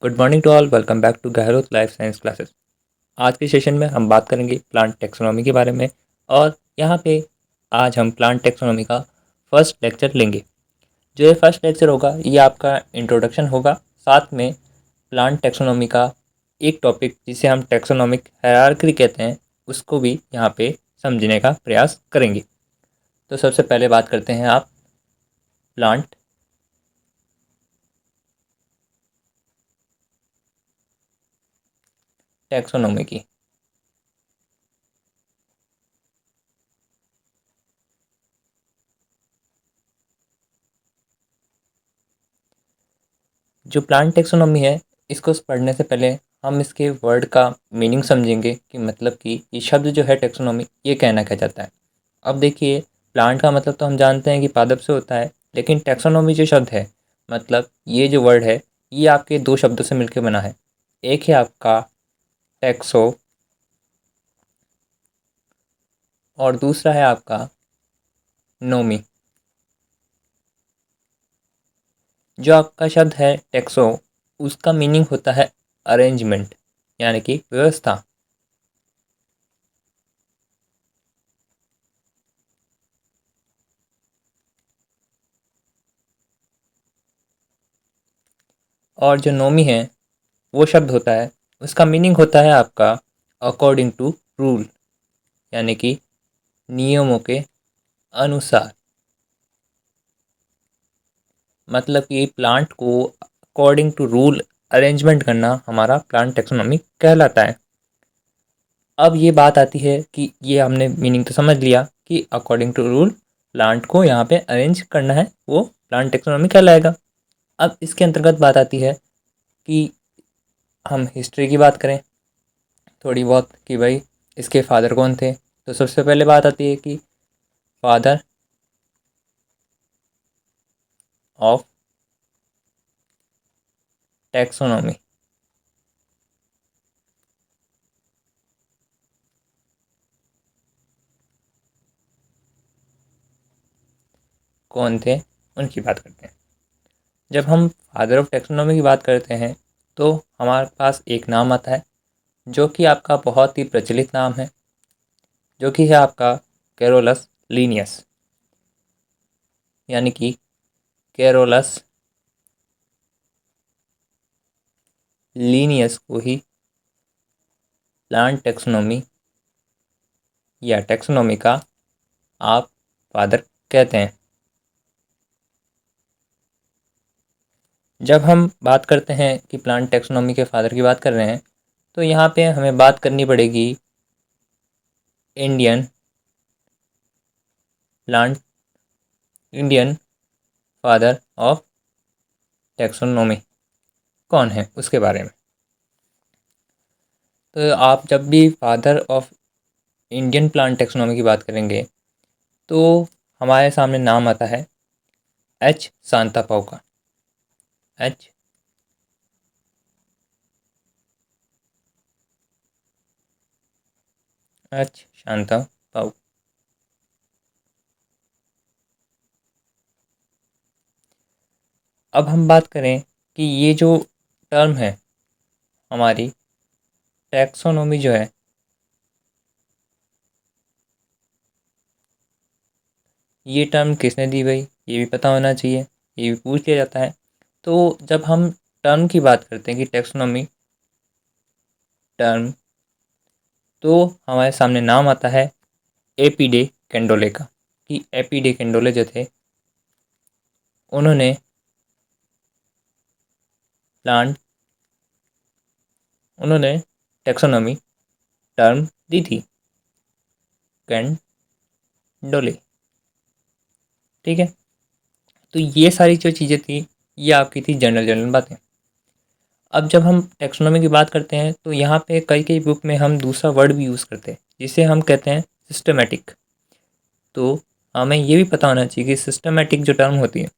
Good morning to all. Welcome back to Gehlot life science classes. आज के session में हम बात करेंगे प्लांट टेक्सोनॉमी के बारे में। और यहाँ पे आज हम प्लांट टेक्सोनॉमी का फर्स्ट लेक्चर लेंगे। जो ये फर्स्ट लेक्चर होगा ये आपका इंट्रोडक्शन होगा, साथ में प्लांट टेक्सोनॉमी का एक टॉपिक जिसे हम टेक्सोनॉमिक हायरार्की कहते हैं उसको भी यहाँ पे समझने का प्रयास करेंगे। तो सबसे पहले बात करते हैं आप प्लांट टेक्सोनॉमी की। जो प्लांट टेक्सोनॉमी है, इसको पढ़ने से पहले हम इसके वर्ड का मीनिंग समझेंगे कि मतलब कि ये शब्द जो है टेक्सोनॉमी ये कहना क्या चाहता है। अब देखिए, प्लांट का मतलब तो हम जानते हैं कि पादप से होता है, लेकिन टेक्सोनॉमी जो शब्द है, मतलब ये जो वर्ड है, ये आपके दो शब्दों से मिलकर बना है। एक है आपका टेक्सो और दूसरा है आपका नोमी। जो आपका शब्द है टेक्सो, उसका मीनिंग होता है अरेंजमेंट, यानी कि व्यवस्था। और जो नोमी है वो शब्द होता है, उसका मीनिंग होता है आपका अकॉर्डिंग टू रूल, यानी कि नियमों के अनुसार। मतलब कि प्लांट को अकॉर्डिंग टू रूल अरेंजमेंट करना हमारा प्लांट टेक्सोनॉमी कहलाता है। अब ये बात आती है कि ये हमने मीनिंग तो समझ लिया कि अकॉर्डिंग टू रूल प्लांट को यहाँ पे अरेंज करना है, वो प्लांट टेक्सोनॉमी कहलाएगा। अब इसके अंतर्गत बात आती है कि हम हिस्ट्री की बात करें थोड़ी बहुत कि भाई इसके फादर कौन थे। तो सबसे पहले बात आती है कि फादर ऑफ टैक्सोनॉमी कौन थे, उनकी बात करते हैं। जब हम फादर ऑफ टैक्सोनॉमी की बात करते हैं तो हमारे पास एक नाम आता है जो कि आपका बहुत ही प्रचलित नाम है, जो कि है आपका कैरोलस लीनियस, यानी कि कैरोलस लीनियस को ही प्लांट टैक्सोनॉमी या टैक्सोनॉमी का आप फादर कहते हैं। जब हम बात करते हैं कि प्लांट टैक्सोनॉमी के फादर की बात कर रहे हैं, तो यहाँ पे हमें बात करनी पड़ेगी Indian plant Indian father of taxonomy कौन है उसके बारे में। तो आप जब भी father of Indian plant taxonomy की बात करेंगे तो हमारे सामने नाम आता है एच शांतापाउ का। H H Santapau. अब हम बात करें कि ये जो टर्म है हमारी टैक्सोनॉमी जो है, ये टर्म किसने दी भाई, ये भी पता होना चाहिए, ये भी पूछ लिया जाता है। तो जब हम टर्म की बात करते हैं कि टैक्सोनॉमी टर्म, तो हमारे सामने नाम आता है एपी डे कैंडोले का। कि एपी डे कैंडोले जो थे, उन्होंने प्लांट उन्होंने टैक्सोनॉमी टर्म दी थी, कैंडोले। ठीक है, तो ये सारी जो चीज़ें थी ये आपकी थी जनरल जनरल बातें। अब जब हम टैक्सोनॉमी की बात करते हैं तो यहाँ पे कई कई बुक में हम दूसरा वर्ड भी यूज़ करते हैं जिसे हम कहते हैं सिस्टमेटिक। तो हमें ये भी पता होना चाहिए कि सिस्टमेटिक जो टर्म होती है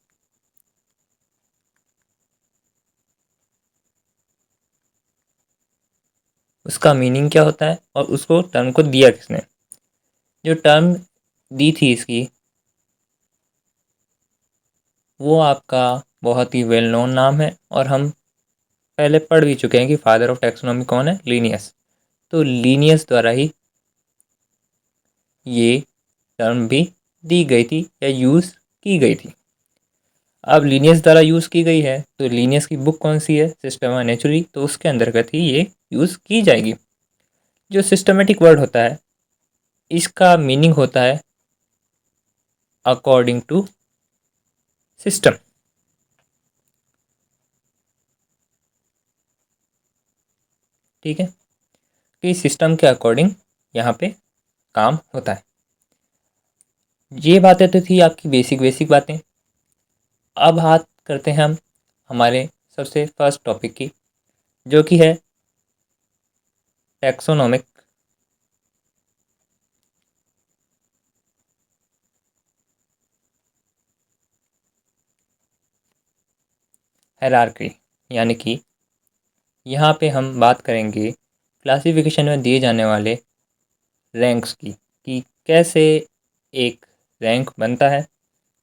उसका मीनिंग क्या होता है और उसको टर्म को दिया किसने। जो टर्म दी थी इसकी, वो आपका बहुत ही वेल नोन नाम है और हम पहले पढ़ भी चुके हैं कि फादर ऑफ टैक्सोनॉमी कौन है, लीनियस। तो लीनियस द्वारा ही ये टर्म भी दी गई थी या यूज़ की गई थी। अब लीनियस द्वारा यूज़ की गई है तो लीनियस की बुक कौन सी है, सिस्टमा नेचुरी, तो उसके अंतर्गत ही ये यूज़ की जाएगी। जो सिस्टमेटिक वर्ड होता है इसका मीनिंग होता है अकॉर्डिंग टू सिस्टम। ठीक है, कि सिस्टम के अकॉर्डिंग यहाँ पे काम होता है। ये बातें तो थी आपकी बेसिक बेसिक बातें। अब बात करते हैं हम हमारे सबसे फर्स्ट टॉपिक की, जो कि है टैक्सोनॉमिक हायरार्की। यानी कि यहाँ पे हम बात करेंगे क्लासिफिकेशन में दिए जाने वाले रैंक्स की, कि कैसे एक रैंक बनता है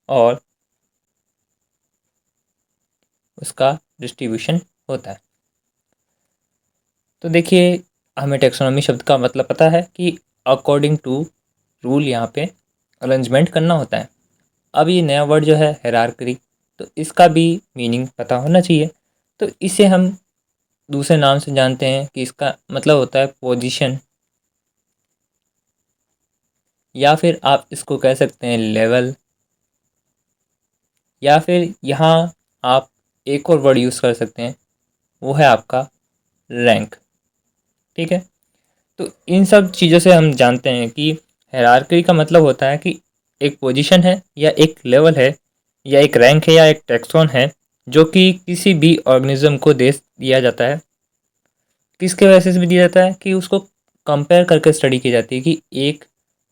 और उसका डिस्ट्रीब्यूशन होता है। तो देखिए, हमें टैक्सोनॉमी शब्द का मतलब पता है कि अकॉर्डिंग टू रूल यहाँ पे अरेंजमेंट करना होता है। अब ये नया वर्ड जो है हायरार्की, तो इसका भी मीनिंग पता होना चाहिए। तो इसे हम दूसरे नाम से जानते हैं कि इसका मतलब होता है पोजीशन, या फिर आप इसको कह सकते हैं लेवल, या फिर यहाँ आप एक और वर्ड यूज़ कर सकते हैं, वो है आपका रैंक। ठीक है, तो इन सब चीज़ों से हम जानते हैं कि हायरार्की का मतलब होता है कि एक पोजीशन है या एक लेवल है या एक रैंक है या एक टैक्सोन है, जो कि किसी भी ऑर्गेनिज्म को दे दिया जाता है। किसके वजह से भी दिया जाता है कि उसको कंपेयर करके स्टडी की जाती है कि एक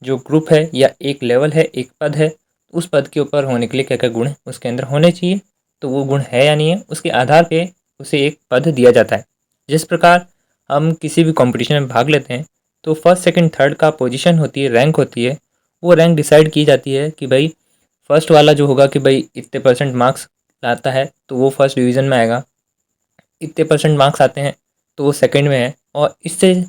जो ग्रुप है या एक लेवल है, एक पद है, उस पद के ऊपर होने के लिए क्या क्या गुण उसके अंदर होने चाहिए, तो वो गुण है या नहीं है, उसके आधार पे उसे एक पद दिया जाता है। जिस प्रकार हम किसी भी कंपटीशन में भाग लेते हैं तो फर्स्ट सेकंड थर्ड का पोजीशन होती है, रैंक होती है। वो रैंक डिसाइड की जाती है कि भाई फर्स्ट वाला जो होगा कि भाई इतने परसेंट मार्क्स लाता है तो वो फर्स्ट डिवीज़न में आएगा, इतने परसेंट मार्क्स आते हैं तो वो सेकंड में है, और इससे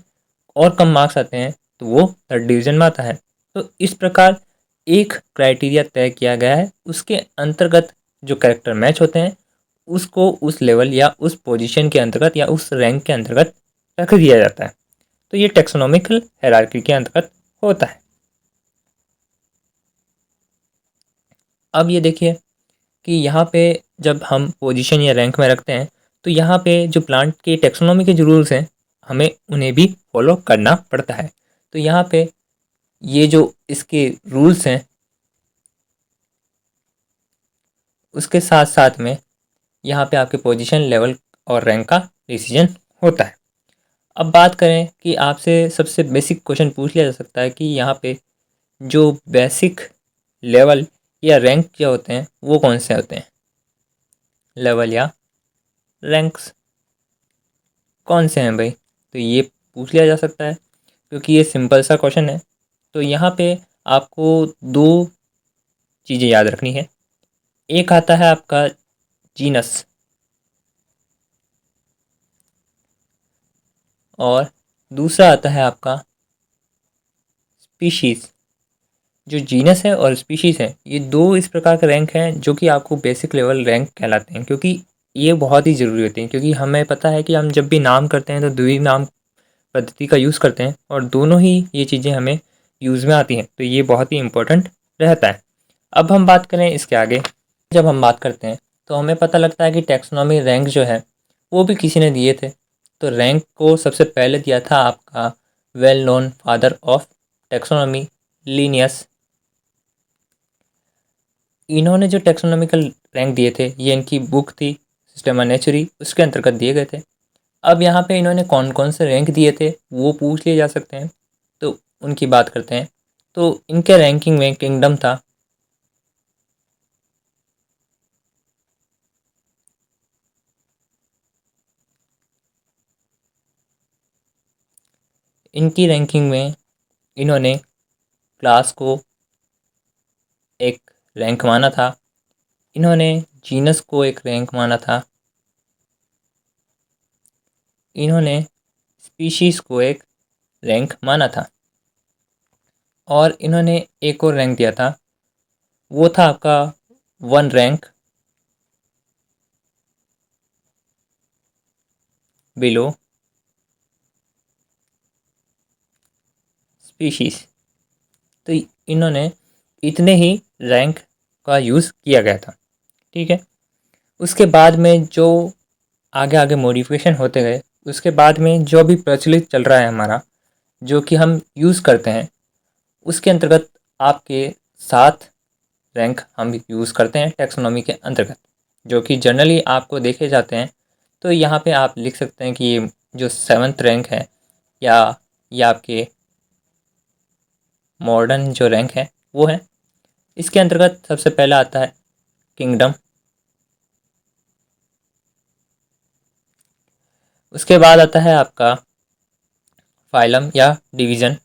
और कम मार्क्स आते हैं तो वो थर्ड डिवीज़न में आता है। तो इस प्रकार एक क्राइटेरिया तय किया गया है, उसके अंतर्गत जो कैरेक्टर मैच होते हैं उसको उस लेवल या उस पोजीशन के अंतर्गत या उस रैंक के अंतर्गत रख दिया जाता है। तो ये टेक्सोनॉमिकल हायरार्की के अंतर्गत होता है। अब ये देखिए कि यहाँ पे जब हम पोजीशन या रैंक में रखते हैं तो यहाँ पे जो प्लांट के टेक्सोनॉमी के जो रूल्स हैं हमें उन्हें भी फॉलो करना पड़ता है। तो यहाँ पे ये जो इसके रूल्स हैं उसके साथ साथ में यहाँ पे आपके पोजीशन, लेवल और रैंक का डिसीजन होता है। अब बात करें कि आपसे सबसे बेसिक क्वेश्चन पूछ लिया जा सकता है कि यहाँ पे जो बेसिक लेवल या रैंक क्या होते हैं वो कौन से होते हैं, लेवल या रैंक्स कौन से हैं भाई, तो ये पूछ लिया जा सकता है क्योंकि ये सिंपल सा क्वेश्चन है। तो यहाँ पे आपको दो चीज़ें याद रखनी है। एक आता है आपका जीनस और दूसरा आता है आपका स्पीशीज़। जो जीनस है और स्पीशीज़ है ये दो इस प्रकार के रैंक हैं जो कि आपको बेसिक लेवल रैंक कहलाते हैं, क्योंकि ये बहुत ही ज़रूरी होते हैं। क्योंकि हमें पता है कि हम जब भी नाम करते हैं तो द्विनाम पद्धति का यूज़ करते हैं और दोनों ही ये चीज़ें हमें यूज़ में आती हैं, तो ये बहुत ही इम्पोर्टेंट रहता है। अब हम बात करें इसके आगे, जब हम बात करते हैं तो हमें पता लगता है कि टैक्सोनॉमी रैंक जो है वो भी किसी ने दिए थे। तो रैंक को सबसे पहले दिया था आपका well known father of taxonomy, Linnaeus. इन्होंने जो टैक्सोनॉमिकल रैंक दिए थे ये इनकी बुक थी सिस्टेमा नेचुरी, उसके अंतर्गत दिए गए थे। अब यहाँ पे इन्होंने कौन कौन से रैंक दिए थे वो पूछ लिए जा सकते हैं, तो उनकी बात करते हैं। तो इनके रैंकिंग में किंगडम था, इनकी रैंकिंग में इन्होंने क्लास को एक रैंक माना था, इन्होंने जीनस को एक रैंक माना था, इन्होंने स्पीशीज़ को एक रैंक माना था और इन्होंने एक और रैंक दिया था, वो था आपका 1 रैंक बिलो स्पीशीज़। तो इन्होंने इतने ही रैंक का यूज़ किया गया था, ठीक है। उसके बाद में जो आगे आगे मॉडिफिकेशन होते गए, उसके बाद में जो भी प्रचलित चल रहा है हमारा, जो कि हम यूज़ करते हैं, उसके अंतर्गत आपके 7 रैंक हम यूज़ करते हैं टैक्सोनॉमी के अंतर्गत, जो कि जनरली आपको देखे जाते हैं। तो यहाँ पे आप लिख सकते हैं कि ये जो 7th रैंक है, या ये आपके मॉडर्न जो रैंक है वो है। इसके अंतर्गत सबसे पहला आता है किंगडम, उसके बाद आता है आपका फाइलम या डिवीज़न,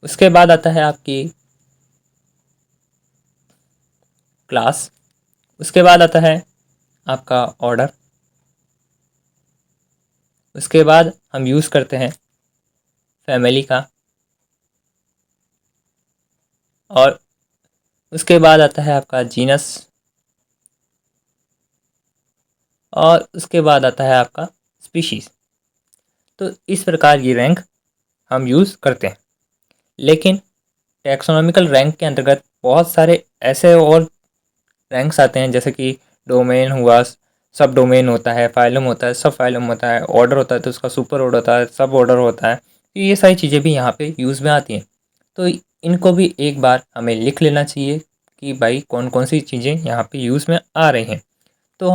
उसके बाद आता है आपकी क्लास, उसके बाद आता है आपका ऑर्डर, उसके बाद हम यूज़ करते हैं फैमिली का, और उसके बाद आता है आपका जीनस, और उसके बाद आता है आपका स्पीशीज़। तो इस प्रकार ये रैंक हम यूज़ करते हैं। लेकिन टैक्सोनॉमिकल रैंक के अंतर्गत बहुत सारे ऐसे और रैंक्स आते हैं, जैसे कि डोमेन हुआ, सब डोमेन होता है, फाइलम होता है, सब फाइलम होता है, ऑर्डर होता है तो उसका सुपर ऑर्डर होता है, सब ऑर्डर होता है। तो ये सारी चीज़ें भी यहाँ पे यूज़ में आती हैं। तो इनको भी एक बार हमें लिख लेना चाहिए कि भाई कौन कौन सी चीज़ें यहाँ पे यूज़ में आ रही हैं। तो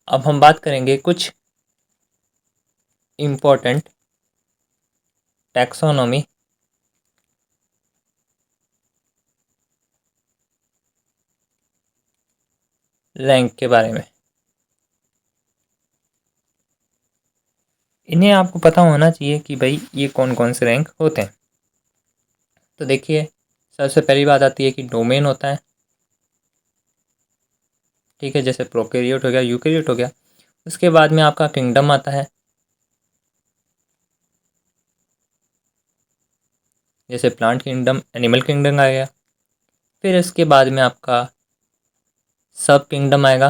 अब हम बात करेंगे कुछ इम्पोर्टेंट टैक्सोनॉमी रैंक के बारे में। इन्हें आपको पता होना चाहिए कि भाई ये कौन कौन से रैंक होते हैं। तो देखिए, सबसे पहली बात आती है कि डोमेन होता है, ठीक है, जैसे प्रोकैरियोट हो गया, यूकैरियोट हो गया। उसके बाद में आपका किंगडम आता है, जैसे प्लांट किंगडम, एनिमल किंगडम आ गया। फिर इसके बाद में आपका सब किंगडम आएगा।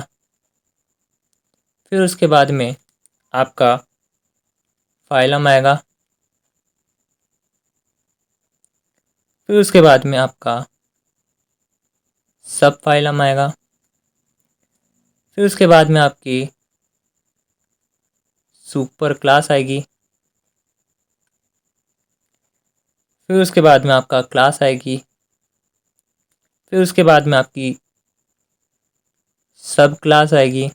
फिर उसके बाद में आपका फाइलम आएगा। फिर उसके बाद में आपका सब फाइलम आएगा। फिर उसके बाद में आपकी सुपर क्लास आएगी। फिर उसके बाद में आपका क्लास आएगी। फिर उसके बाद में आपकी सब क्लास आएगी।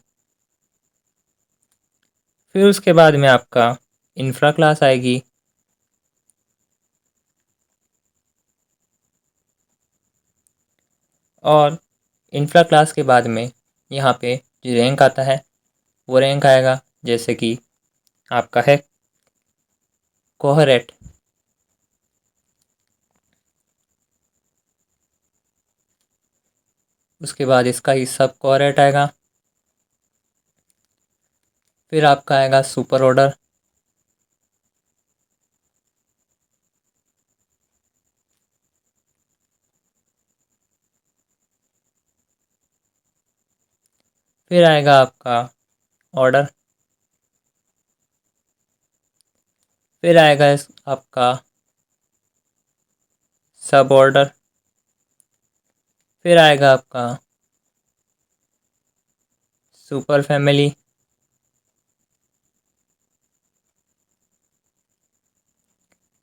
फिर उसके बाद में आपका इंफ्रा क्लास आएगी। और इंफ्रा क्लास के बाद में यहाँ पे जो रैंक आता है वो रैंक आएगा, जैसे कि आपका है कोहरेट। उसके बाद इसका ही सब कोहरेट आएगा। फिर आपका आएगा सुपर ऑर्डर। फिर आएगा आपका ऑर्डर। फिर आएगा आपका सब ऑर्डर। फिर आएगा आपका सुपर फैमिली।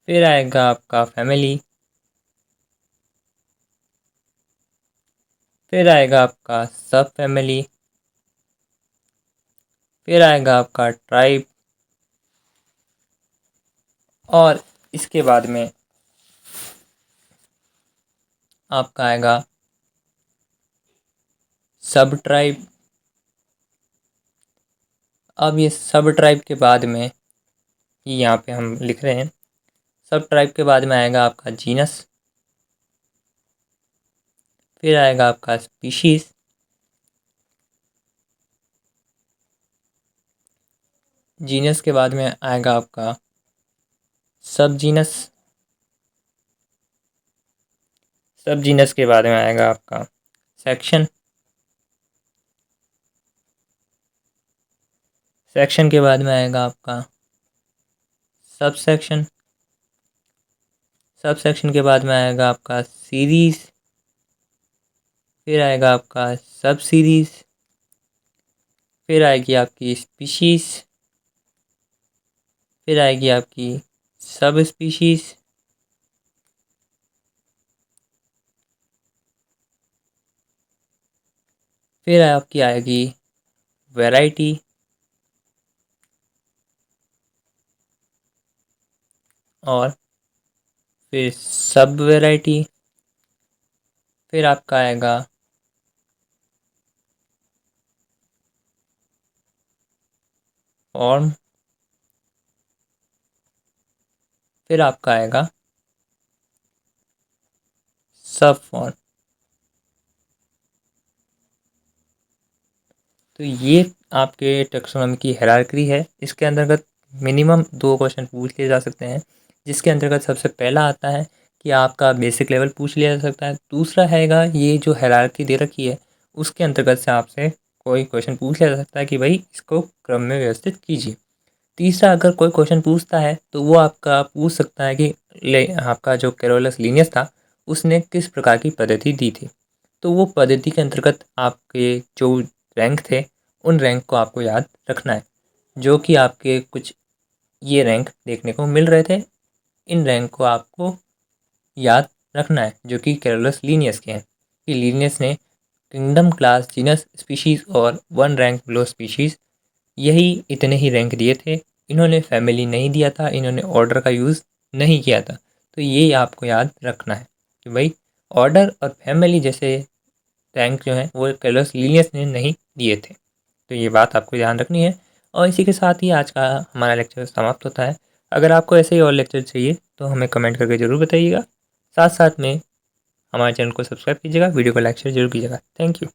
फिर आएगा आपका फैमिली। फिर आएगा आपका सब फैमिली। फिर आएगा आपका ट्राइब। और इसके बाद में आपका आएगा सब ट्राइब। अब ये सब ट्राइब के बाद में ही यहाँ पे हम लिख रहे हैं, सब ट्राइब के बाद में आएगा आपका जीनस। फिर आएगा आपका स्पीशीज़। जीनस के बाद में आएगा आपका सब जीनस। सब जीनस के बाद में आएगा आपका सेक्शन। सेक्शन के बाद में आएगा आपका सब सेक्शन। सब सेक्शन के बाद में आएगा आपका सीरीज़। फिर आएगा आपका सब सीरीज़। फिर आएगी आपकी स्पीशीज़। फिर आएगी आपकी सब स्पीशीज़। फिर आपकी आएगी वैरायटी। और फिर सब वैरायटी। फिर आपका आएगा फॉर्म। फिर आपका आएगा सब फॉर्म। तो ये आपके टैक्सोनॉमी की हायरार्की है। इसके अंतर्गत मिनिमम 2 क्वेश्चन पूछ लिए जा सकते हैं, जिसके अंतर्गत सबसे पहला आता है कि आपका बेसिक लेवल पूछ लिया जा सकता है। दूसरा हैगा ये जो हायरार्की दे रखी है, उसके अंतर्गत से आपसे कोई क्वेश्चन पूछ लिया जा सकता है कि भाई इसको क्रम में व्यवस्थित कीजिए। तीसरा, अगर कोई क्वेश्चन पूछता है तो वो आपका पूछ सकता है कि आपका जो कैरोलस लीनियस था उसने किस प्रकार की पद्धति दी थी। तो वो पद्धति के अंतर्गत आपके जो रैंक थे उन रैंक को आपको याद रखना है, जो कि आपके कुछ ये रैंक देखने को मिल रहे थे। इन रैंक को आपको याद रखना है, जो कि कैरोलस लीनियस के हैं। कि लीनियस ने किंगडम, क्लास, जीनस, स्पीशीज़ और 1 रैंक बिलो स्पीशीज़, यही इतने ही रैंक दिए थे। इन्होंने फैमिली नहीं दिया था, इन्होंने ऑर्डर का यूज़ नहीं किया था। तो ये आपको याद रखना है कि भाई ऑर्डर और फैमिली जैसे रैंक जो हैं वो कैरोलस लीनियस ने नहीं दिए थे। तो ये बात आपको ध्यान रखनी है। और इसी के साथ ही आज का हमारा लेक्चर समाप्त होता है। अगर आपको ऐसे ही और लेक्चर चाहिए तो हमें कमेंट करके ज़रूर बताइएगा। साथ साथ में हमारे चैनल को सब्सक्राइब कीजिएगा, वीडियो को लाइक शेयर जरूर कीजिएगा। Thank you.